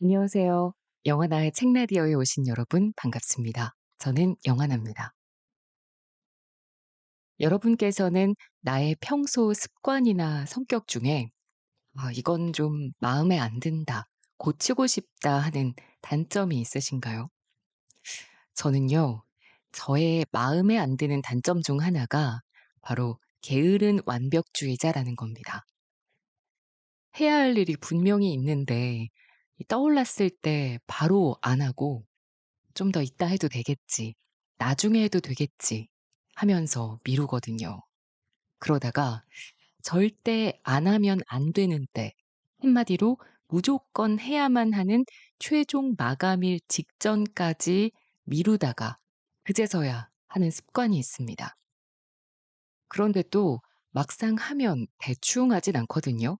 안녕하세요. 영화나의 책라디오에 오신 여러분 반갑습니다. 저는 영화나입니다. 여러분께서는 나의 평소 습관이나 성격 중에 '이건 좀 마음에 안 든다. 고치고 싶다.' 하는 단점이 있으신가요? 저는요. 저의 마음에 안 드는 단점 중 하나가 바로 게으른 완벽주의자라는 겁니다. 해야 할 일이 분명히 있는데 이 떠올랐을 때 바로 안 하고 '좀 더 이따 해도 되겠지. 나중에 해도 되겠지.' 하면서 미루거든요. 그러다가 절대 안 하면 안 되는 때, 한마디로 무조건 해야만 하는 최종 마감일 직전까지 미루다가 그제서야 하는 습관이 있습니다. 그런데 또 막상 하면 대충 하진 않거든요.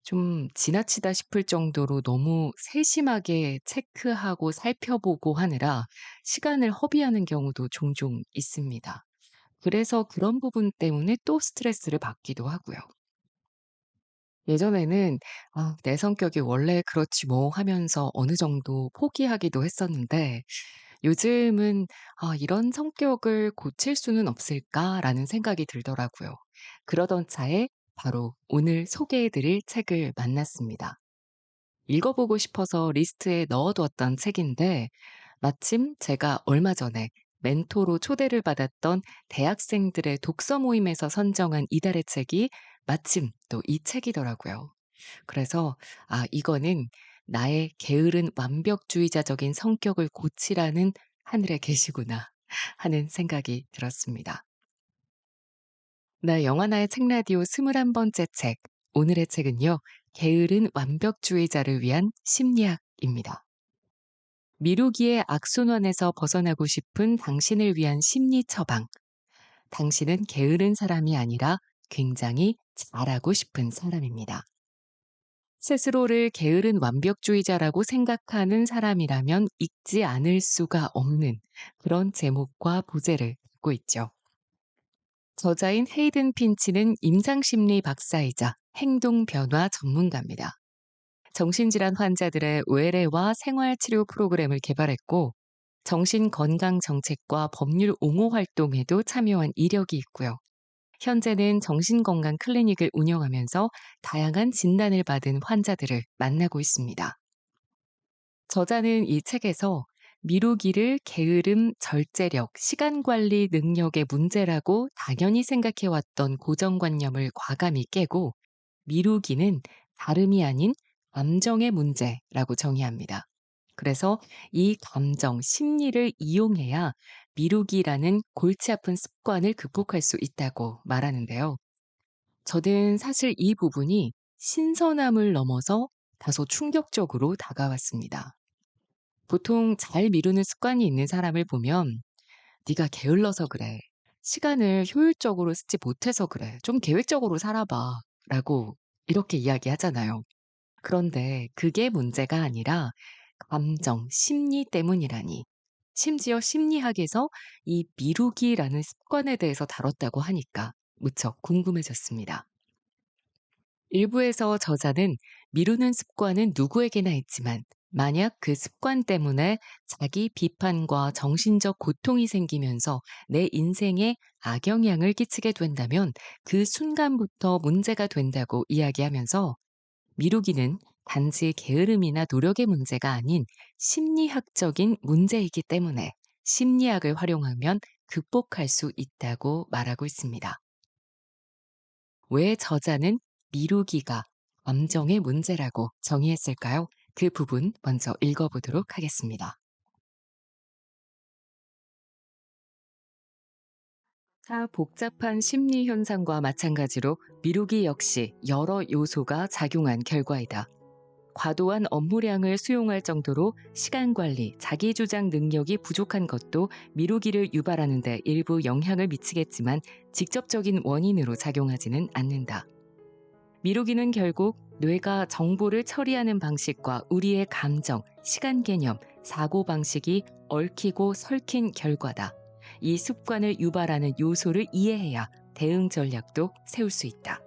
좀 지나치다 싶을 정도로 너무 세심하게 체크하고 살펴보고 하느라 시간을 허비하는 경우도 종종 있습니다. 그래서 그런 부분 때문에 또 스트레스를 받기도 하고요. 예전에는 '아 내 성격이 원래 그렇지 뭐.' 하면서 어느 정도 포기하기도 했었는데 요즘은 '아 이런 성격을 고칠 수는 없을까?'라는 생각이 들더라고요. 그러던 차에 바로 오늘 소개해 드릴 책을 만났습니다. 읽어보고 싶어서 리스트에 넣어 두었던 책인데 마침 제가 얼마 전에 멘토로 초대를 받았던 대학생들의 독서 모임에서 선정한 이달의 책이 마침 또 이 책이더라고요. 그래서 '아 이거는 나의 게으른 완벽주의자적인 성격을 고치라는 하늘의 계시구나.' 하는 생각이 들었습니다. 네, 영화나의 책라디오 21번째 책. 오늘의 책은요. 게으른 완벽주의자를 위한 심리학입니다. 미루기의 악순환에서 벗어나고 싶은 당신을 위한 심리 처방. 당신은 게으른 사람이 아니라 굉장히 잘하고 싶은 사람입니다. 스스로를 게으른 완벽주의자라고 생각하는 사람이라면 읽지 않을 수가 없는 그런 제목과 부제를 갖고 있죠. 저자인 헤이든 핀치는 임상심리 박사이자 행동 변화 전문가입니다. 정신질환 환자들의 외래와 생활치료 프로그램을 개발했고, 정신건강 정책과 법률 옹호 활동에도 참여한 이력이 있고요. 현재는 정신건강 클리닉을 운영하면서 다양한 진단을 받은 환자들을 만나고 있습니다. 저자는 이 책에서 미루기를 게으름, 절제력, 시간 관리 능력의 문제라고 당연히 생각해왔던 고정관념을 과감히 깨고 미루기는 다름이 아닌 감정의 문제라고 정의합니다. 그래서 이 감정, 심리를 이용해야 미루기라는 골치 아픈 습관을 극복할 수 있다고 말하는데요. 저는 사실 이 부분이 신선함을 넘어서 다소 충격적으로 다가왔습니다. 보통 잘 미루는 습관이 있는 사람을 보면 "네가 게을러서 그래. 시간을 효율적으로 쓰지 못해서 그래. 좀 계획적으로 살아봐." 라고 이렇게 이야기하잖아요. 그런데 그게 문제가 아니라 감정, 심리 때문이라니. 심지어 심리학에서 이 미루기라는 습관에 대해서 다뤘다고 하니까 무척 궁금해졌습니다. 일부에서 저자는 미루는 습관은 누구에게나 있지만 만약 그 습관 때문에 자기 비판과 정신적 고통이 생기면서 내 인생에 악영향을 끼치게 된다면 그 순간부터 문제가 된다고 이야기하면서 미루기는 단지 게으름이나 노력의 문제가 아닌 심리학적인 문제이기 때문에 심리학을 활용하면 극복할 수 있다고 말하고 있습니다. 왜 저자는 미루기가 감정의 문제라고 정의했을까요? 그 부분 먼저 읽어보도록 하겠습니다. 타 복잡한 심리 현상과 마찬가지로 미루기 역시 여러 요소가 작용한 결과이다. 과도한 업무량을 수용할 정도로 시간 관리, 자기 주장 능력이 부족한 것도 미루기를 유발하는 데 일부 영향을 미치겠지만 직접적인 원인으로 작용하지는 않는다. 미루기는 결국 뇌가 정보를 처리하는 방식과 우리의 감정, 시간 개념, 사고 방식이 얽히고 설킨 결과다. 이 습관을 유발하는 요소를 이해해야 대응 전략도 세울 수 있다.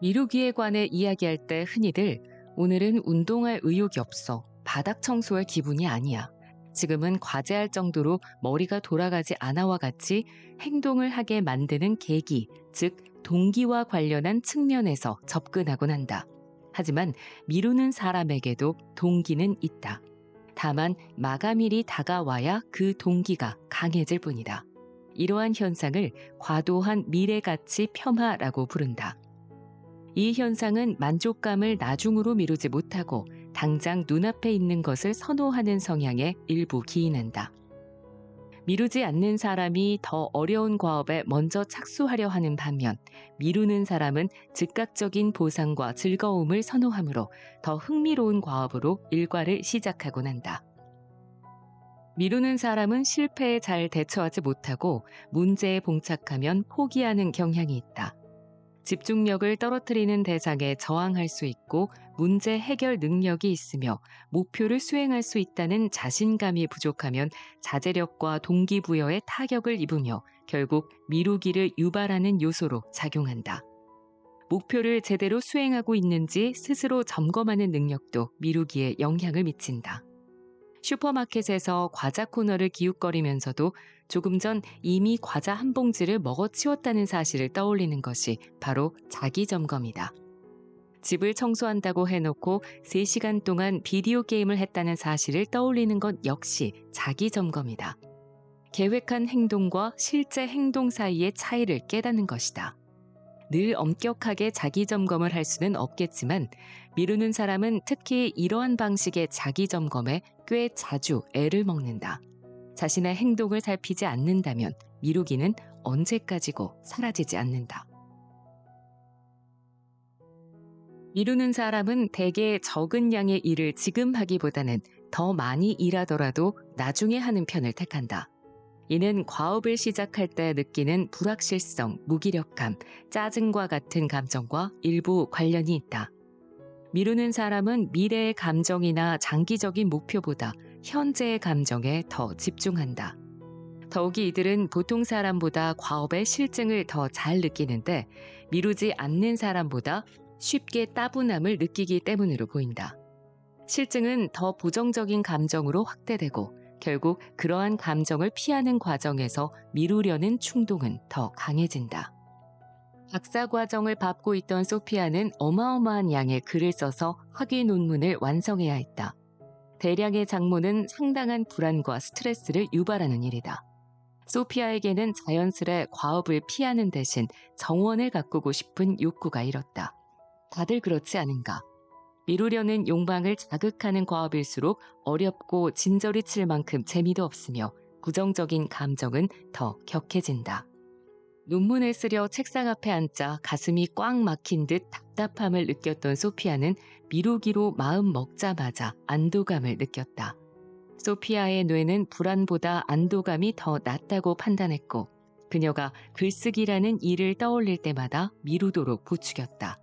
미루기에 관해 이야기할 때 흔히들 오늘은 운동할 의욕이 없어. 바닥 청소할 기분이 아니야. 지금은 과제할 정도로 머리가 돌아가지 않아와 같이 행동을 하게 만드는 계기, 즉 동기와 관련한 측면에서 접근하곤 한다. 하지만 미루는 사람에게도 동기는 있다. 다만 마감일이 다가와야 그 동기가 강해질 뿐이다. 이러한 현상을 과도한 미래가치 폄하라고 부른다. 이 현상은 만족감을 나중으로 미루지 못하고 당장 눈앞에 있는 것을 선호하는 성향에 일부 기인한다. 미루지 않는 사람이 더 어려운 과업에 먼저 착수하려 하는 반면 미루는 사람은 즉각적인 보상과 즐거움을 선호하므로 더 흥미로운 과업으로 일과를 시작하곤 한다. 미루는 사람은 실패에 잘 대처하지 못하고 문제에 봉착하면 포기하는 경향이 있다. 집중력을 떨어뜨리는 대상에 저항할 수 있고 문제 해결 능력이 있으며 목표를 수행할 수 있다는 자신감이 부족하면 자제력과 동기부여에 타격을 입으며 결국 미루기를 유발하는 요소로 작용한다. 목표를 제대로 수행하고 있는지 스스로 점검하는 능력도 미루기에 영향을 미친다. 슈퍼마켓에서 과자 코너를 기웃거리면서도 조금 전 이미 과자 한 봉지를 먹어치웠다는 사실을 떠올리는 것이 바로 자기 점검이다. 집을 청소한다고 해놓고 3시간 동안 비디오 게임을 했다는 사실을 떠올리는 것 역시 자기 점검이다. 계획한 행동과 실제 행동 사이의 차이를 깨닫는 것이다. 늘 엄격하게 자기 점검을 할 수는 없겠지만 미루는 사람은 특히 이러한 방식의 자기 점검에 꽤 자주 애를 먹는다. 자신의 행동을 살피지 않는다면 미루기는 언제까지고 사라지지 않는다. 미루는 사람은 대개 적은 양의 일을 지금 하기보다는 더 많이 일하더라도 나중에 하는 편을 택한다. 이는 과업을 시작할 때 느끼는 불확실성, 무기력감, 짜증과 같은 감정과 일부 관련이 있다. 미루는 사람은 미래의 감정이나 장기적인 목표보다 현재의 감정에 더 집중한다. 더욱이 이들은 보통 사람보다 과업의 실증을 더 잘 느끼는데 미루지 않는 사람보다 쉽게 따분함을 느끼기 때문으로 보인다. 실증은 더 부정적인 감정으로 확대되고 결국 그러한 감정을 피하는 과정에서 미루려는 충동은 더 강해진다. 박사 과정을 밟고 있던 소피아는 어마어마한 양의 글을 써서 학위 논문을 완성해야 했다. 대량의 작문은 상당한 불안과 스트레스를 유발하는 일이다. 소피아에게는 자연스레 과업을 피하는 대신 정원을 가꾸고 싶은 욕구가 일었다. 다들 그렇지 않은가? 미루려는 욕망을 자극하는 과업일수록 어렵고 진저리 칠 만큼 재미도 없으며 부정적인 감정은 더 격해진다. 논문을 쓰려 책상 앞에 앉자 가슴이 꽉 막힌 듯 답답함을 느꼈던 소피아는 미루기로 마음 먹자마자 안도감을 느꼈다. 소피아의 뇌는 불안보다 안도감이 더 낫다고 판단했고 그녀가 글쓰기라는 일을 떠올릴 때마다 미루도록 부추겼다.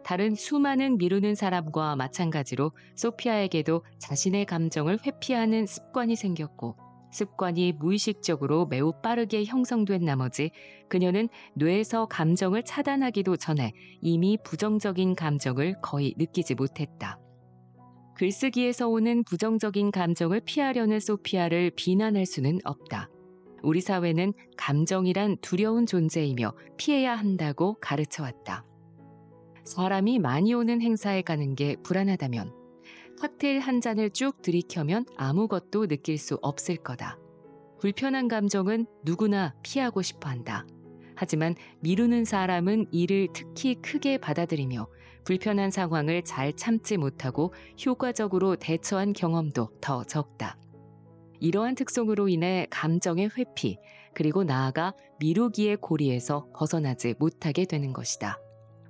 다른 수많은 미루는 사람과 마찬가지로 소피아에게도 자신의 감정을 회피하는 습관이 생겼고 습관이 무의식적으로 매우 빠르게 형성된 나머지 그녀는 뇌에서 감정을 차단하기도 전에 이미 부정적인 감정을 거의 느끼지 못했다. 글쓰기에서 오는 부정적인 감정을 피하려는 소피아를 비난할 수는 없다. 우리 사회는 감정이란 두려운 존재이며 피해야 한다고 가르쳐왔다. 사람이 많이 오는 행사에 가는 게 불안하다면 칵테일 한 잔을 쭉 들이켜면 아무것도 느낄 수 없을 거다. 불편한 감정은 누구나 피하고 싶어 한다. 하지만 미루는 사람은 이를 특히 크게 받아들이며 불편한 상황을 잘 참지 못하고 효과적으로 대처한 경험도 더 적다. 이러한 특성으로 인해 감정의 회피, 그리고 나아가 미루기의 고리에서 벗어나지 못하게 되는 것이다.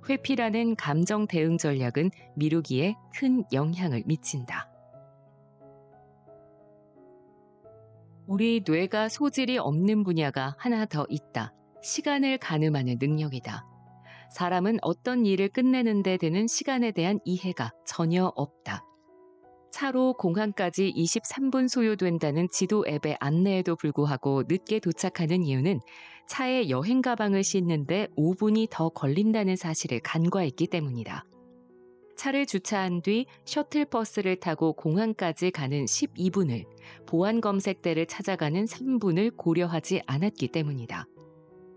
회피라는 감정 대응 전략은 미루기에 큰 영향을 미친다. 우리 뇌가 소질이 없는 분야가 하나 더 있다. 시간을 가늠하는 능력이다. 사람은 어떤 일을 끝내는 데 드는 시간에 대한 이해가 전혀 없다. 차로 공항까지 23분 소요된다는 지도 앱의 안내에도 불구하고 늦게 도착하는 이유는 차에 여행 가방을 싣는데 5분이 더 걸린다는 사실을 간과했기 때문이다. 차를 주차한 뒤 셔틀버스를 타고 공항까지 가는 12분을, 보안검색대를 찾아가는 3분을 고려하지 않았기 때문이다.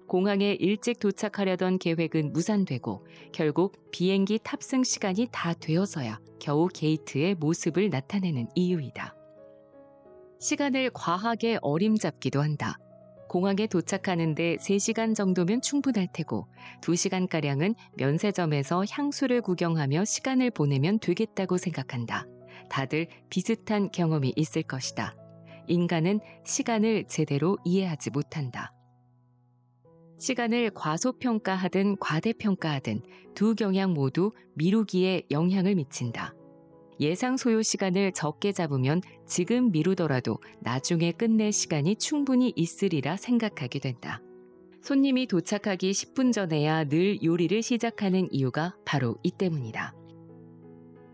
공항에 일찍 도착하려던 계획은 무산되고 결국 비행기 탑승 시간이 다 되어서야 겨우 게이트에 모습을 나타내는 이유이다. 시간을 과하게 어림잡기도 한다. 공항에 도착하는데 3시간 정도면 충분할 테고 2시간가량은 면세점에서 향수를 구경하며 시간을 보내면 되겠다고 생각한다. 다들 비슷한 경험이 있을 것이다. 인간은 시간을 제대로 이해하지 못한다. 시간을 과소평가하든 과대평가하든 두 경향 모두 미루기에 영향을 미친다. 예상 소요 시간을 적게 잡으면 지금 미루더라도 나중에 끝낼 시간이 충분히 있으리라 생각하게 된다. 손님이 도착하기 10분 전에야 늘 요리를 시작하는 이유가 바로 이 때문이다.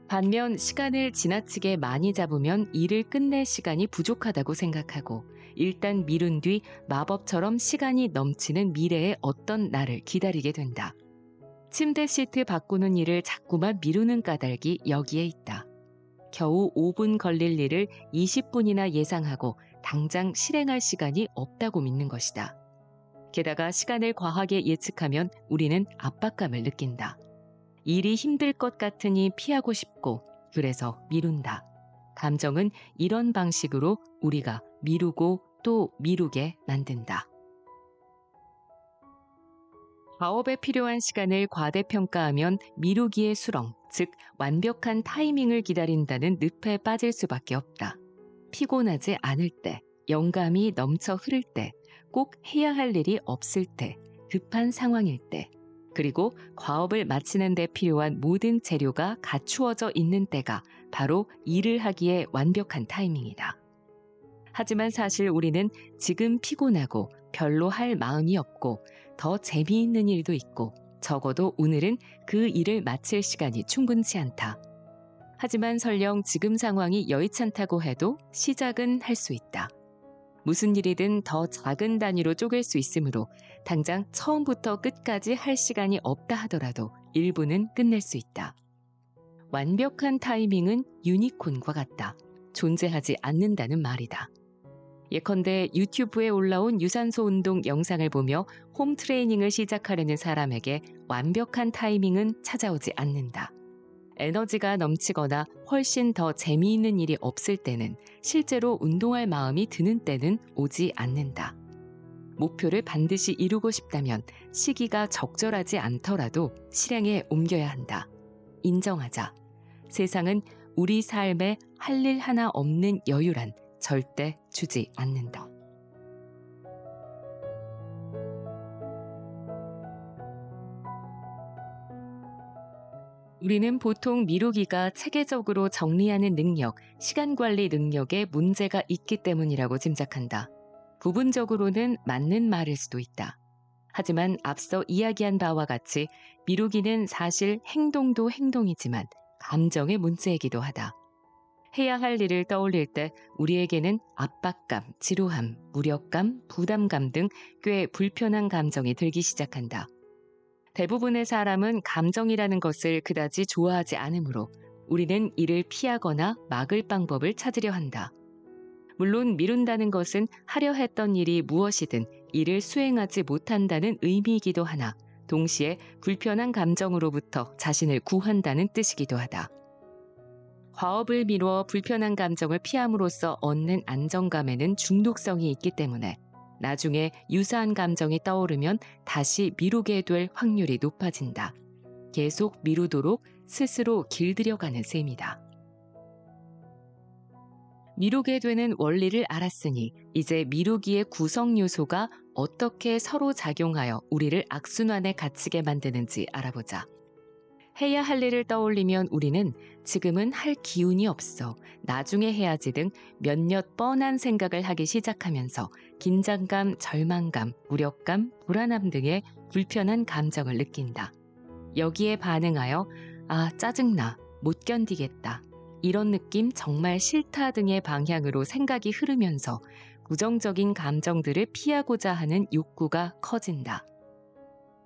반면 시간을 지나치게 많이 잡으면 일을 끝낼 시간이 부족하다고 생각하고 일단 미룬 뒤 마법처럼 시간이 넘치는 미래의 어떤 날을 기다리게 된다. 침대 시트 바꾸는 일을 자꾸만 미루는 까닭이 여기에 있다. 겨우 5분 걸릴 일을 20분이나 예상하고 당장 실행할 시간이 없다고 믿는 것이다. 게다가 시간을 과하게 예측하면 우리는 압박감을 느낀다. 일이 힘들 것 같으니 피하고 싶고 그래서 미룬다. 감정은 이런 방식으로 우리가 미루고 또 미루게 만든다. 과업에 필요한 시간을 과대평가하면 미루기의 수렁, 즉 완벽한 타이밍을 기다린다는 늪에 빠질 수밖에 없다. 피곤하지 않을 때, 영감이 넘쳐 흐를 때, 꼭 해야 할 일이 없을 때, 급한 상황일 때, 그리고 과업을 마치는 데 필요한 모든 재료가 갖추어져 있는 때가 바로 일을 하기에 완벽한 타이밍이다. 하지만 사실 우리는 지금 피곤하고 별로 할 마음이 없고 더 재미있는 일도 있고 적어도 오늘은 그 일을 마칠 시간이 충분치 않다. 하지만 설령 지금 상황이 여의찮다고 해도 시작은 할 수 있다. 무슨 일이든 더 작은 단위로 쪼갤 수 있으므로 당장 처음부터 끝까지 할 시간이 없다 하더라도 일부는 끝낼 수 있다. 완벽한 타이밍은 유니콘과 같다. 존재하지 않는다는 말이다. 예컨대 유튜브에 올라온 유산소 운동 영상을 보며 홈 트레이닝을 시작하려는 사람에게 완벽한 타이밍은 찾아오지 않는다. 에너지가 넘치거나 훨씬 더 재미있는 일이 없을 때는 실제로 운동할 마음이 드는 때는 오지 않는다. 목표를 반드시 이루고 싶다면 시기가 적절하지 않더라도 실행에 옮겨야 한다. 인정하자. 세상은 우리 삶에 할 일 하나 없는 여유란 절대 주지 않는다. 우리는 보통 미루기가 체계적으로 정리하는 능력, 시간 관리 능력에 문제가 있기 때문이라고 짐작한다. 부분적으로는 맞는 말일 수도 있다. 하지만 앞서 이야기한 바와 같이 미루기는 사실 행동도 행동이지만 감정의 문제이기도 하다. 해야 할 일을 떠올릴 때 우리에게는 압박감, 지루함, 무력감, 부담감 등 꽤 불편한 감정이 들기 시작한다. 대부분의 사람은 감정이라는 것을 그다지 좋아하지 않으므로 우리는 이를 피하거나 막을 방법을 찾으려 한다. 물론 미룬다는 것은 하려 했던 일이 무엇이든 이를 수행하지 못한다는 의미이기도 하나 동시에 불편한 감정으로부터 자신을 구한다는 뜻이기도 하다. 과업을 미루어 불편한 감정을 피함으로써 얻는 안정감에는 중독성이 있기 때문에 나중에 유사한 감정이 떠오르면 다시 미루게 될 확률이 높아진다. 계속 미루도록 스스로 길들여가는 셈이다. 미루게 되는 원리를 알았으니 이제 미루기의 구성 요소가 어떻게 서로 작용하여 우리를 악순환에 갇히게 만드는지 알아보자. 해야 할 일을 떠올리면 우리는 지금은 할 기운이 없어, 나중에 해야지 등 몇몇 뻔한 생각을 하기 시작하면서 긴장감, 절망감, 무력감, 불안함 등의 불편한 감정을 느낀다. 여기에 반응하여 짜증나, 못 견디겠다, 이런 느낌 정말 싫다 등의 방향으로 생각이 흐르면서 부정적인 감정들을 피하고자 하는 욕구가 커진다.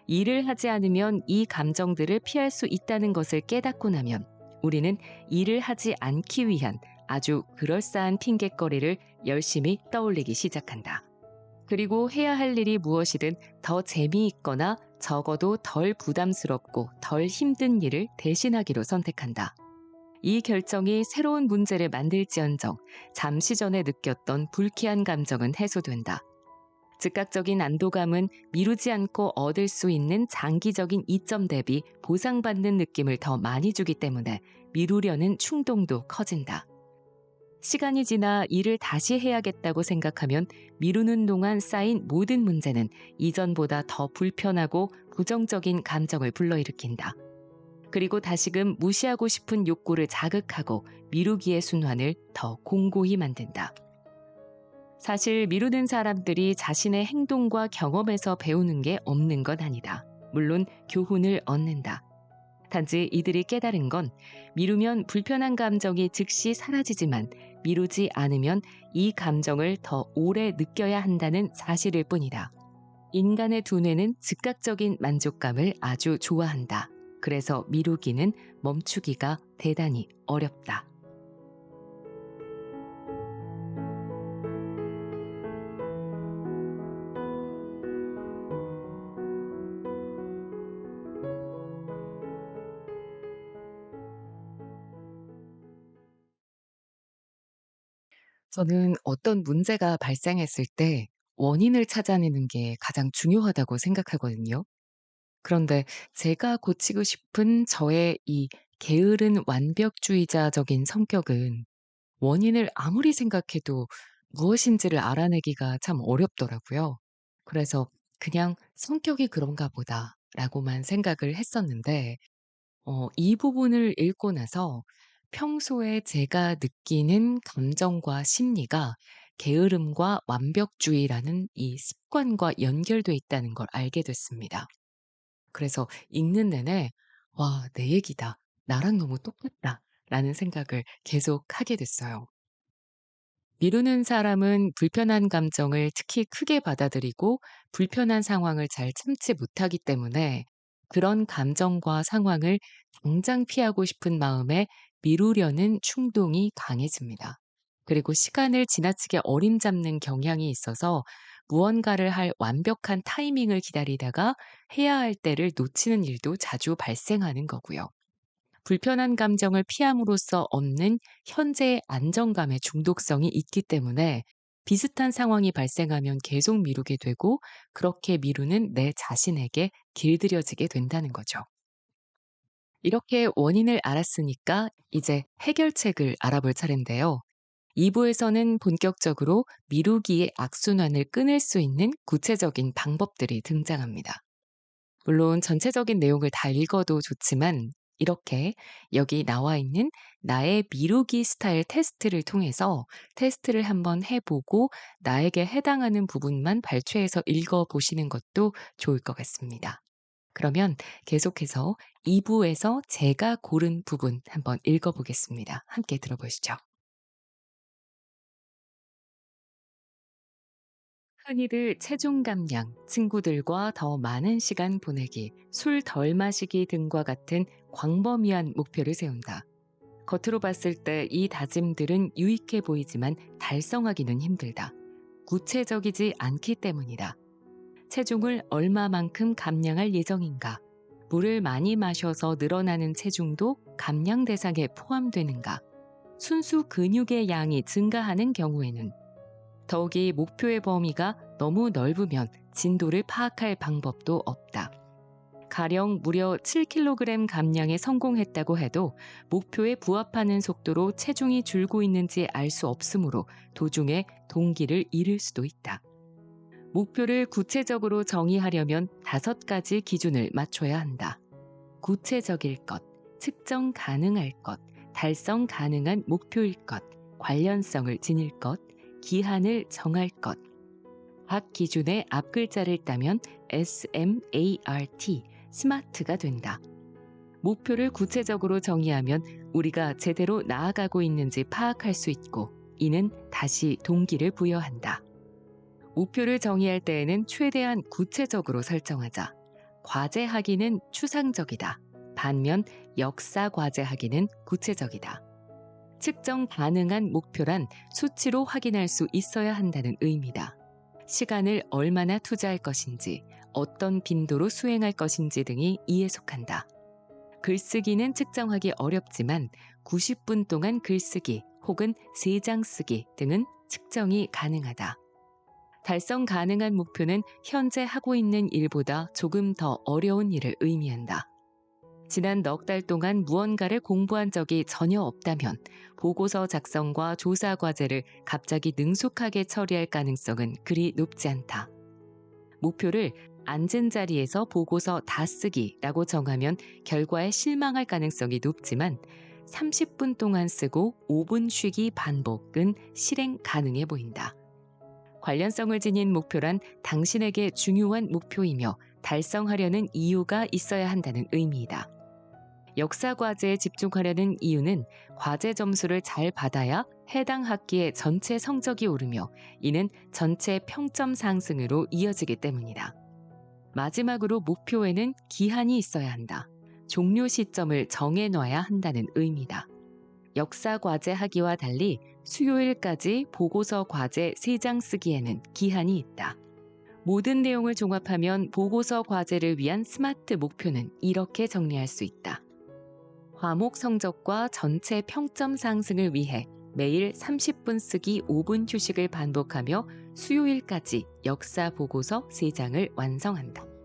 일을 하지 않으면 이 감정들을 피할 수 있다는 것을 깨닫고 나면 우리는 일을 하지 않기 위한 아주 그럴싸한 핑곗거리를 열심히 떠올리기 시작한다. 그리고 해야 할 일이 무엇이든 더 재미있거나 적어도 덜 부담스럽고 덜 힘든 일을 대신하기로 선택한다. 이 결정이 새로운 문제를 만들지언정 잠시 전에 느꼈던 불쾌한 감정은 해소된다. 즉각적인 안도감은 미루지 않고 얻을 수 있는 장기적인 이점 대비 보상받는 느낌을 더 많이 주기 때문에 미루려는 충동도 커진다. 시간이 지나 일을 다시 해야겠다고 생각하면 미루는 동안 쌓인 모든 문제는 이전보다 더 불편하고 부정적인 감정을 불러일으킨다. 그리고 다시금 무시하고 싶은 욕구를 자극하고 미루기의 순환을 더 공고히 만든다. 사실 미루는 사람들이 자신의 행동과 경험에서 배우는 게 없는 건 아니다. 물론 교훈을 얻는다. 단지 이들이 깨달은 건 미루면 불편한 감정이 즉시 사라지지만 미루지 않으면 이 감정을 더 오래 느껴야 한다는 사실일 뿐이다. 인간의 두뇌는 즉각적인 만족감을 아주 좋아한다. 그래서 미루기는 멈추기가 대단히 어렵다. 저는 어떤 문제가 발생했을 때 원인을 찾아내는 게 가장 중요하다고 생각하거든요. 그런데 제가 고치고 싶은 저의 이 게으른 완벽주의자적인 성격은 원인을 아무리 생각해도 무엇인지를 알아내기가 참 어렵더라고요. 그래서 그냥 '성격이 그런가 보다.'라고만 생각을 했었는데 이 부분을 읽고 나서 평소에 제가 느끼는 감정과 심리가 게으름과 완벽주의라는 이 습관과 연결돼 있다는 걸 알게 됐습니다. 그래서 읽는 내내 '와 내 얘기다. 나랑 너무 똑같다.'라는 생각을 계속 하게 됐어요. 미루는 사람은 불편한 감정을 특히 크게 받아들이고 불편한 상황을 잘 참지 못하기 때문에 그런 감정과 상황을 당장 피하고 싶은 마음에 미루려는 충동이 강해집니다. 그리고 시간을 지나치게 어림잡는 경향이 있어서 무언가를 할 완벽한 타이밍을 기다리다가 해야 할 때를 놓치는 일도 자주 발생하는 거고요. 불편한 감정을 피함으로써 얻는 현재의 안정감의 중독성이 있기 때문에 비슷한 상황이 발생하면 계속 미루게 되고 그렇게 미루는 내 자신에게 길들여지게 된다는 거죠. 이렇게 원인을 알았으니까 이제 해결책을 알아볼 차례인데요. 2부에서는 본격적으로 미루기의 악순환을 끊을 수 있는 구체적인 방법들이 등장합니다. 물론 전체적인 내용을 다 읽어도 좋지만 이렇게 여기 나와 있는 나의 미루기 스타일 테스트를 통해서 테스트를 한번 해보고 나에게 해당하는 부분만 발췌해서 읽어보시는 것도 좋을 것 같습니다. 그러면 계속해서 2부에서 제가 고른 부분 한번 읽어보겠습니다. 함께 들어보시죠. 흔히들 체중 감량, 친구들과 더 많은 시간 보내기, 술 덜 마시기 등과 같은 광범위한 목표를 세운다. 겉으로 봤을 때 이 다짐들은 유익해 보이지만 달성하기는 힘들다. 구체적이지 않기 때문이다. 체중을 얼마만큼 감량할 예정인가? 물을 많이 마셔서 늘어나는 체중도 감량 대상에 포함되는가? 순수 근육의 양이 증가하는 경우에는 더욱이 목표의 범위가 너무 넓으면 진도를 파악할 방법도 없다. 가령 무려 7kg 감량에 성공했다고 해도 목표에 부합하는 속도로 체중이 줄고 있는지 알 수 없으므로 도중에 동기를 잃을 수도 있다. 목표를 구체적으로 정의하려면 5가지 기준을 맞춰야 한다. 구체적일 것, 측정 가능할 것, 달성 가능한 목표일 것, 관련성을 지닐 것, 기한을 정할 것. 각 기준의 앞글자를 따면 SMART, 스마트가 된다. 목표를 구체적으로 정의하면 우리가 제대로 나아가고 있는지 파악할 수 있고, 이는 다시 동기를 부여한다. 목표를 정의할 때에는 최대한 구체적으로 설정하자. 과제하기는 추상적이다. 반면 역사 과제하기는 구체적이다. 측정 가능한 목표란 수치로 확인할 수 있어야 한다는 의미다. 시간을 얼마나 투자할 것인지, 어떤 빈도로 수행할 것인지 등이 이에 속한다. 글쓰기는 측정하기 어렵지만 90분 동안 글쓰기 혹은 3장 쓰기 등은 측정이 가능하다. 달성 가능한 목표는 현재 하고 있는 일보다 조금 더 어려운 일을 의미한다. 지난 넉 달 동안 무언가를 공부한 적이 전혀 없다면 보고서 작성과 조사 과제를 갑자기 능숙하게 처리할 가능성은 그리 높지 않다. 목표를 앉은 자리에서 보고서 다 쓰기라고 정하면 결과에 실망할 가능성이 높지만 30분 동안 쓰고 5분 쉬기 반복은 실행 가능해 보인다. 관련성을 지닌 목표란 당신에게 중요한 목표이며 달성하려는 이유가 있어야 한다는 의미이다. 역사 과제에 집중하려는 이유는 과제 점수를 잘 받아야 해당 학기의 전체 성적이 오르며 이는 전체 평점 상승으로 이어지기 때문이다. 마지막으로 목표에는 기한이 있어야 한다. 종료 시점을 정해놔야 한다는 의미다. 역사 과제 하기와 달리 수요일까지 보고서 과제 3장 쓰기에는 기한이 있다. 모든 내용을 종합하면 보고서 과제를 위한 스마트 목표는 이렇게 정리할 수 있다. 과목 성적과 전체 평점 상승을 위해 매일 30분 쓰기 5분 휴식을 반복하며 수요일까지 역사 보고서 3장을 완성한다.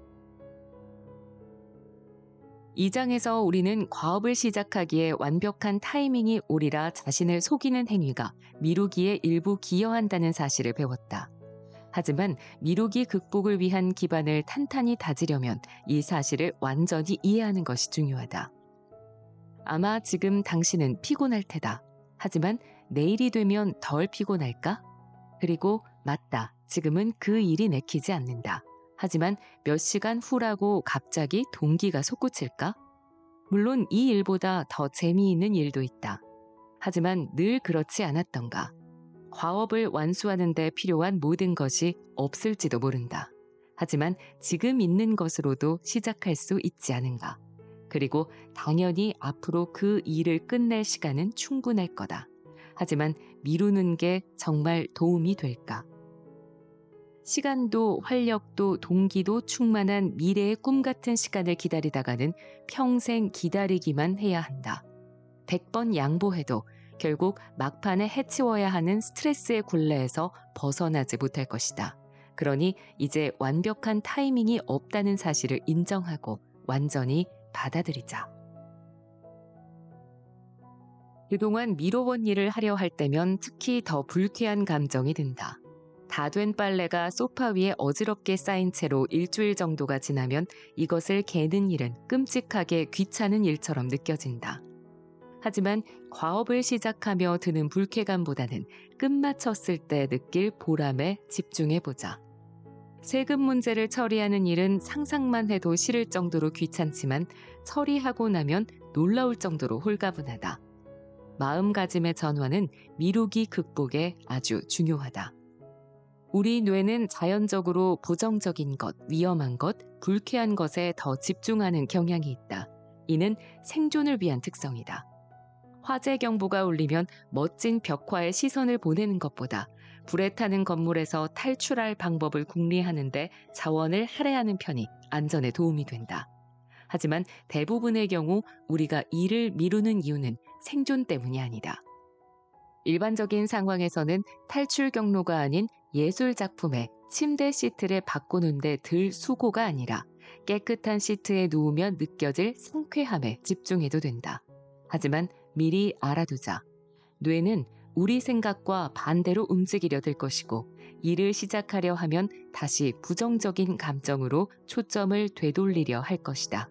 이 장에서 우리는 과업을 시작하기에 완벽한 타이밍이 오리라 자신을 속이는 행위가 미루기에 일부 기여한다는 사실을 배웠다. 하지만 미루기 극복을 위한 기반을 탄탄히 다지려면 이 사실을 완전히 이해하는 것이 중요하다. 아마 지금 당신은 피곤할 테다. 하지만 내일이 되면 덜 피곤할까? 그리고 맞다. 지금은 그 일이 내키지 않는다. 하지만 몇 시간 후라고 갑자기 동기가 솟구칠까? 물론 이 일보다 더 재미있는 일도 있다. 하지만 늘 그렇지 않았던가? 과업을 완수하는 데 필요한 모든 것이 없을지도 모른다. 하지만 지금 있는 것으로도 시작할 수 있지 않은가? 그리고 당연히 앞으로 그 일을 끝낼 시간은 충분할 거다. 하지만 미루는 게 정말 도움이 될까? 시간도 활력도 동기도 충만한 미래의 꿈 같은 시간을 기다리다가는 평생 기다리기만 해야 한다. 100번 양보해도 결국 막판에 해치워야 하는 스트레스의 굴레에서 벗어나지 못할 것이다. 그러니 이제 완벽한 타이밍이 없다는 사실을 인정하고 완전히 받아들이자. 그동안 미뤄온 일을 하려 할 때면 특히 더 불쾌한 감정이 든다. 다 된 빨래가 소파 위에 어지럽게 쌓인 채로 일주일 정도가 지나면 이것을 개는 일은 끔찍하게 귀찮은 일처럼 느껴진다. 하지만 과업을 시작하며 드는 불쾌감보다는 끝마쳤을 때 느낄 보람에 집중해보자. 세금 문제를 처리하는 일은 상상만 해도 싫을 정도로 귀찮지만 처리하고 나면 놀라울 정도로 홀가분하다. 마음가짐의 전환은 미루기 극복에 아주 중요하다. 우리 뇌는 자연적으로 부정적인 것, 위험한 것, 불쾌한 것에 더 집중하는 경향이 있다. 이는 생존을 위한 특성이다. 화재 경보가 울리면 멋진 벽화에 시선을 보내는 것보다 불에 타는 건물에서 탈출할 방법을 궁리하는데 자원을 할애하는 편이 안전에 도움이 된다. 하지만 대부분의 경우 우리가 일을 미루는 이유는 생존 때문이 아니다. 일반적인 상황에서는 탈출 경로가 아닌 예술 작품에 침대 시트를 바꾸는데 들 수고가 아니라 깨끗한 시트에 누우면 느껴질 상쾌함에 집중해도 된다. 하지만 미리 알아두자. 뇌는 우리 생각과 반대로 움직이려 들 것이고 일을 시작하려 하면 다시 부정적인 감정으로 초점을 되돌리려 할 것이다.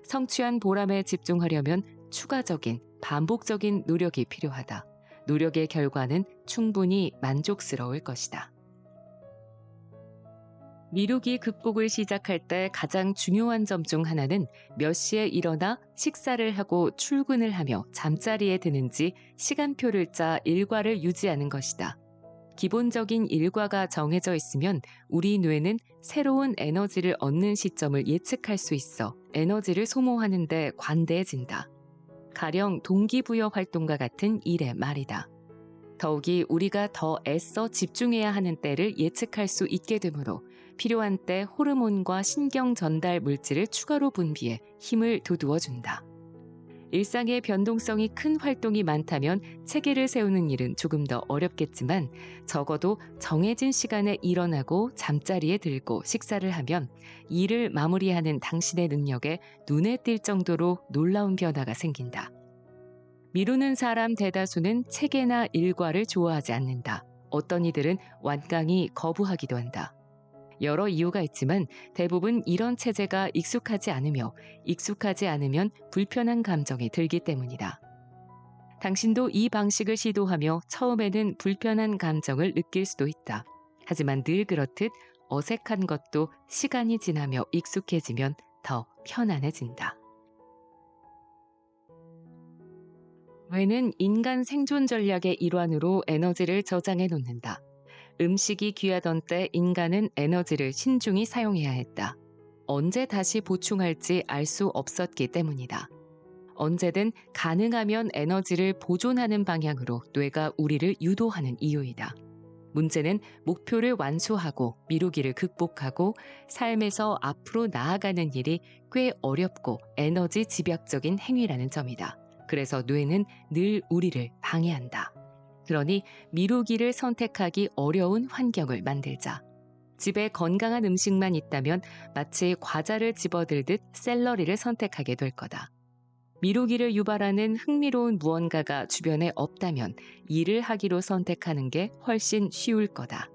성취한 보람에 집중하려면 추가적인 반복적인 노력이 필요하다. 노력의 결과는 충분히 만족스러울 것이다. 미루기 극복을 시작할 때 가장 중요한 점 중 하나는 몇 시에 일어나 식사를 하고 출근을 하며 잠자리에 드는지 시간표를 짜 일과를 유지하는 것이다. 기본적인 일과가 정해져 있으면 우리 뇌는 새로운 에너지를 얻는 시점을 예측할 수 있어 에너지를 소모하는 데 관대해진다. 가령 동기부여 활동과 같은 일의 말이다. 더욱이 우리가 더 애써 집중해야 하는 때를 예측할 수 있게 되므로 필요한 때 호르몬과 신경 전달 물질을 추가로 분비해 힘을 돋우어준다. 일상의 변동성이 큰 활동이 많다면 체계를 세우는 일은 조금 더 어렵겠지만 적어도 정해진 시간에 일어나고 잠자리에 들고 식사를 하면 일을 마무리하는 당신의 능력에 눈에 띌 정도로 놀라운 변화가 생긴다. 미루는 사람 대다수는 체계나 일과를 좋아하지 않는다. 어떤 이들은 완강히 거부하기도 한다. 여러 이유가 있지만 대부분 이런 체제가 익숙하지 않으며 익숙하지 않으면 불편한 감정이 들기 때문이다. 당신도 이 방식을 시도하며 처음에는 불편한 감정을 느낄 수도 있다. 하지만 늘 그렇듯 어색한 것도 시간이 지나며 익숙해지면 더 편안해진다. 뇌는 인간 생존 전략의 일환으로 에너지를 저장해 놓는다. 음식이 귀하던 때 인간은 에너지를 신중히 사용해야 했다. 언제 다시 보충할지 알 수 없었기 때문이다. 언제든 가능하면 에너지를 보존하는 방향으로 뇌가 우리를 유도하는 이유이다. 문제는 목표를 완수하고 미루기를 극복하고 삶에서 앞으로 나아가는 일이 꽤 어렵고 에너지 집약적인 행위라는 점이다. 그래서 뇌는 늘 우리를 방해한다. 그러니 미루기를 선택하기 어려운 환경을 만들자. 집에 건강한 음식만 있다면 마치 과자를 집어들듯 샐러리를 선택하게 될 거다. 미루기를 유발하는 흥미로운 무언가가 주변에 없다면 일을 하기로 선택하는 게 훨씬 쉬울 거다.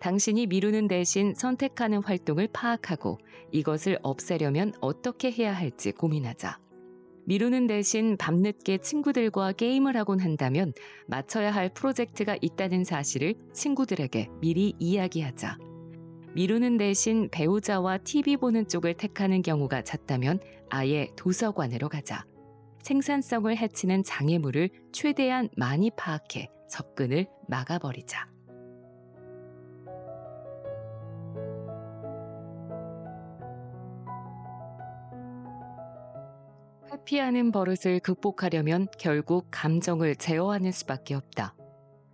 당신이 미루는 대신 선택하는 활동을 파악하고 이것을 없애려면 어떻게 해야 할지 고민하자. 미루는 대신 밤늦게 친구들과 게임을 하곤 한다면 마쳐야 할 프로젝트가 있다는 사실을 친구들에게 미리 이야기하자. 미루는 대신 배우자와 TV 보는 쪽을 택하는 경우가 잦다면 아예 도서관으로 가자. 생산성을 해치는 장애물을 최대한 많이 파악해 접근을 막아버리자. 회피하는 버릇을 극복하려면 결국 감정을 제어하는 수밖에 없다.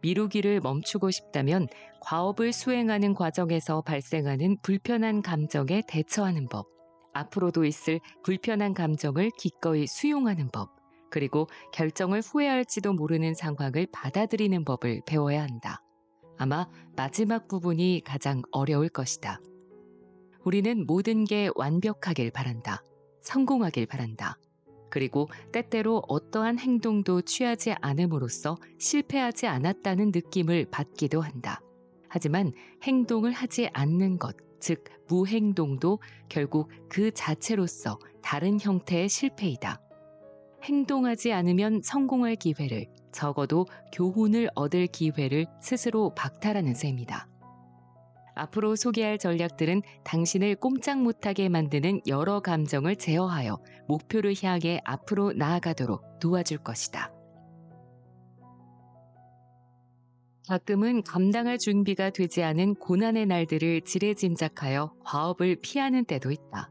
미루기를 멈추고 싶다면 과업을 수행하는 과정에서 발생하는 불편한 감정에 대처하는 법, 앞으로도 있을 불편한 감정을 기꺼이 수용하는 법, 그리고 결정을 후회할지도 모르는 상황을 받아들이는 법을 배워야 한다. 아마 마지막 부분이 가장 어려울 것이다. 우리는 모든 게 완벽하길 바란다. 성공하길 바란다. 그리고 때때로 어떠한 행동도 취하지 않음으로써 실패하지 않았다는 느낌을 받기도 한다. 하지만 행동을 하지 않는 것, 즉 무행동도 결국 그 자체로서 다른 형태의 실패이다. 행동하지 않으면 성공할 기회를, 적어도 교훈을 얻을 기회를 스스로 박탈하는 셈이다. 앞으로 소개할 전략들은 당신을 꼼짝 못하게 만드는 여러 감정을 제어하여 목표를 향해 앞으로 나아가도록 도와줄 것이다. 가끔은 감당할 준비가 되지 않은 고난의 날들을 지레짐작하여 과업을 피하는 때도 있다.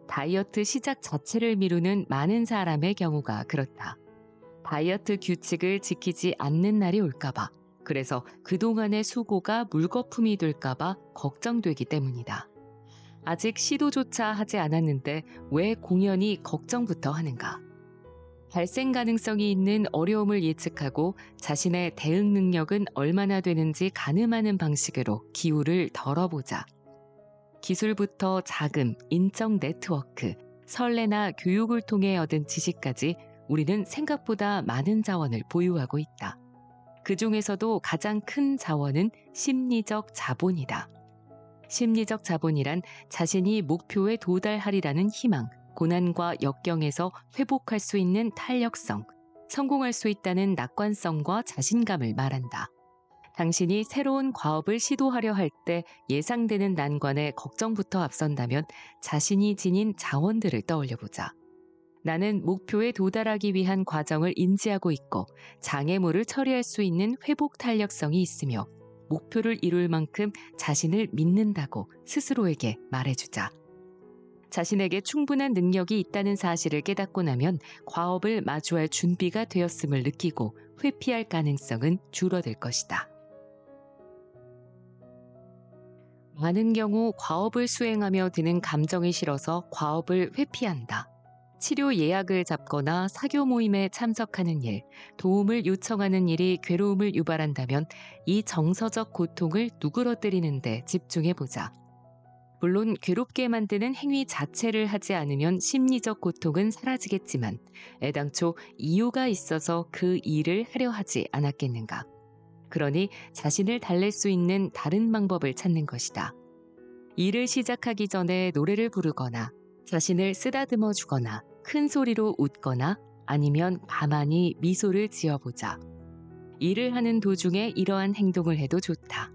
다이어트 시작 자체를 미루는 많은 사람의 경우가 그렇다. 다이어트 규칙을 지키지 않는 날이 올까봐, 그래서 그동안의 수고가 물거품이 될까봐 걱정되기 때문이다. 아직 시도조차 하지 않았는데 왜 공연히 걱정부터 하는가? 발생 가능성이 있는 어려움을 예측하고 자신의 대응 능력은 얼마나 되는지 가늠하는 방식으로 기후를 덜어보자. 기술부터 자금, 인적 네트워크, 선례나 교육을 통해 얻은 지식까지 우리는 생각보다 많은 자원을 보유하고 있다. 그 중에서도 가장 큰 자원은 심리적 자본이다. 심리적 자본이란 자신이 목표에 도달하리라는 희망, 고난과 역경에서 회복할 수 있는 탄력성, 성공할 수 있다는 낙관성과 자신감을 말한다. 당신이 새로운 과업을 시도하려 할 때 예상되는 난관에 걱정부터 앞선다면 자신이 지닌 자원들을 떠올려보자. 나는 목표에 도달하기 위한 과정을 인지하고 있고 장애물을 처리할 수 있는 회복 탄력성이 있으며 목표를 이룰 만큼 자신을 믿는다고 스스로에게 말해주자. 자신에게 충분한 능력이 있다는 사실을 깨닫고 나면 과업을 마주할 준비가 되었음을 느끼고 회피할 가능성은 줄어들 것이다. 많은 경우 과업을 수행하며 드는 감정이 싫어서 과업을 회피한다. 치료 예약을 잡거나 사교 모임에 참석하는 일, 도움을 요청하는 일이 괴로움을 유발한다면 이 정서적 고통을 누그러뜨리는 데 집중해 보자. 물론 괴롭게 만드는 행위 자체를 하지 않으면 심리적 고통은 사라지겠지만 애당초 이유가 있어서 그 일을 하려 하지 않았겠는가. 그러니 자신을 달랠 수 있는 다른 방법을 찾는 것이다. 일을 시작하기 전에 노래를 부르거나 자신을 쓰다듬어 주거나 큰 소리로 웃거나 아니면 가만히 미소를 지어보자. 일을 하는 도중에 이러한 행동을 해도 좋다.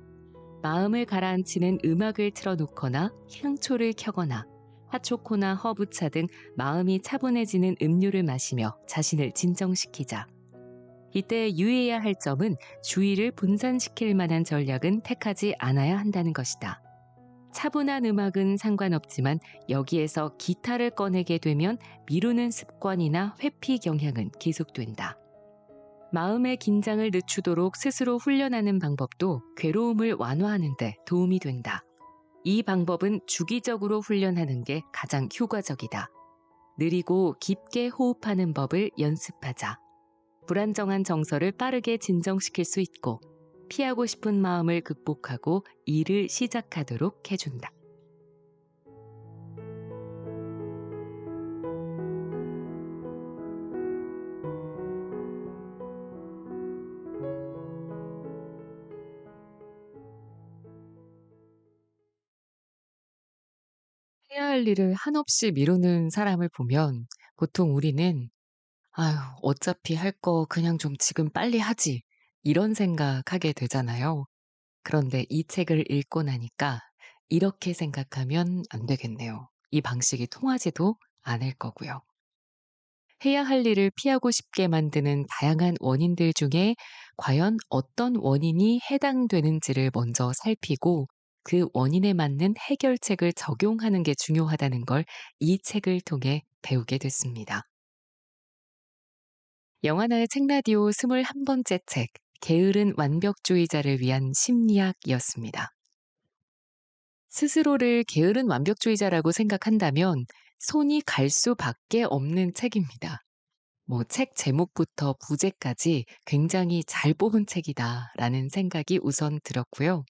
마음을 가라앉히는 음악을 틀어놓거나 향초를 켜거나 핫초코나 허브차 등 마음이 차분해지는 음료를 마시며 자신을 진정시키자. 이때 유의해야 할 점은 주의를 분산시킬 만한 전략은 택하지 않아야 한다는 것이다. 차분한 음악은 상관없지만 여기에서 기타를 꺼내게 되면 미루는 습관이나 회피 경향은 계속된다. 마음의 긴장을 늦추도록 스스로 훈련하는 방법도 괴로움을 완화하는 데 도움이 된다. 이 방법은 주기적으로 훈련하는 게 가장 효과적이다. 느리고 깊게 호흡하는 법을 연습하자. 불안정한 정서를 빠르게 진정시킬 수 있고 피하고 싶은 마음을 극복하고 일을 시작하도록 해준다. 해야 할 일을 한없이 미루는 사람을 보면 보통 우리는 아유, 어차피 할 거 그냥 좀 지금 빨리 하지. 이런 생각하게 되잖아요. 그런데 이 책을 읽고 나니까 이렇게 생각하면 안 되겠네요. 이 방식이 통하지도 않을 거고요. 해야 할 일을 피하고 싶게 만드는 다양한 원인들 중에 과연 어떤 원인이 해당되는지를 먼저 살피고 그 원인에 맞는 해결책을 적용하는 게 중요하다는 걸 이 책을 통해 배우게 됐습니다. 영하나의 책라디오 21번째 책, 게으른 완벽주의자를 위한 심리학이었습니다. 스스로를 게으른 완벽주의자라고 생각한다면 손이 갈 수밖에 없는 책입니다. 책 제목부터 부제까지 굉장히 잘 뽑은 책이다라는 생각이 우선 들었고요.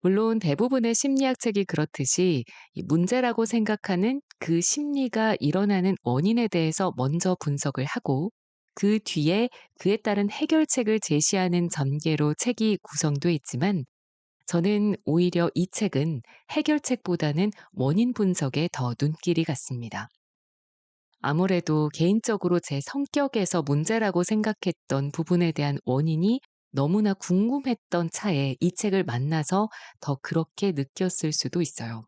물론 대부분의 심리학 책이 그렇듯이 이 문제라고 생각하는 그 심리가 일어나는 원인에 대해서 먼저 분석을 하고 그 뒤에 그에 따른 해결책을 제시하는 전개로 책이 구성돼 있지만 저는 오히려 이 책은 해결책보다는 원인 분석에 더 눈길이 갔습니다. 아무래도 개인적으로 제 성격에서 문제라고 생각했던 부분에 대한 원인이 너무나 궁금했던 차에 이 책을 만나서 더 그렇게 느꼈을 수도 있어요.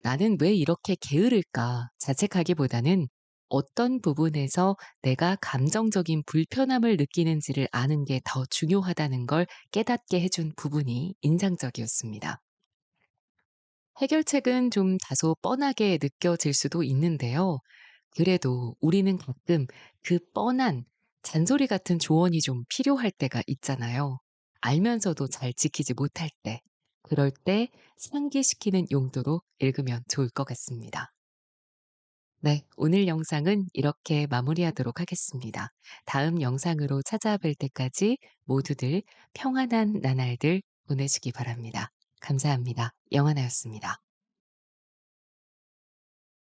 '나는 왜 이렇게 게으를까?' 자책하기보다는 어떤 부분에서 내가 감정적인 불편함을 느끼는지를 아는 게 더 중요하다는 걸 깨닫게 해준 부분이 인상적이었습니다. 해결책은 좀 다소 뻔하게 느껴질 수도 있는데요. 그래도 우리는 가끔 그 뻔한 잔소리 같은 조언이 좀 필요할 때가 있잖아요. 알면서도 잘 지키지 못할 때. 그럴 때 상기시키는 용도로 읽으면 좋을 것 같습니다. 네, 오늘 영상은 이렇게 마무리하도록 하겠습니다. 다음 영상으로 찾아뵐 때까지 모두들 평안한 나날들 보내시기 바랍니다. 감사합니다. 영하나였습니다.